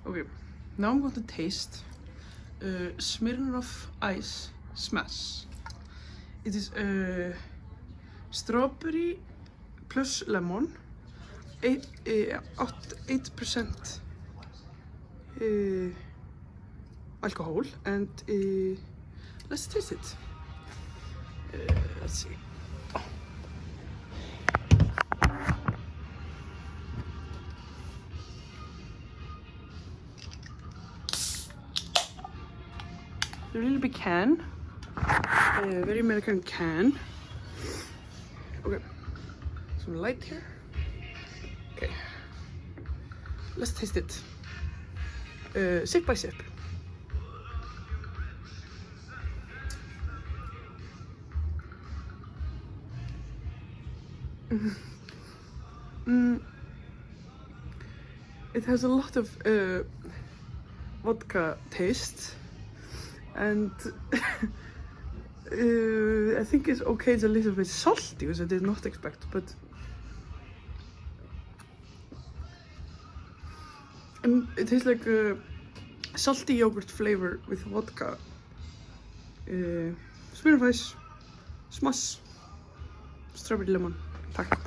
Okay, now I'm going to taste Smirnoff Ice Smash. It is strawberry plus lemon, 8% alcohol, and let's taste it. Let's see. A really big can, very American can. Okay, some light here. Okay, let's taste it. Sip by sip. It has a lot of vodka taste, and I think it's okay. It's a little bit salty, which I did not expect, but it tastes like a salty yogurt flavor with vodka. Smirnoff Ice Smash, strawberry lemon. Takk.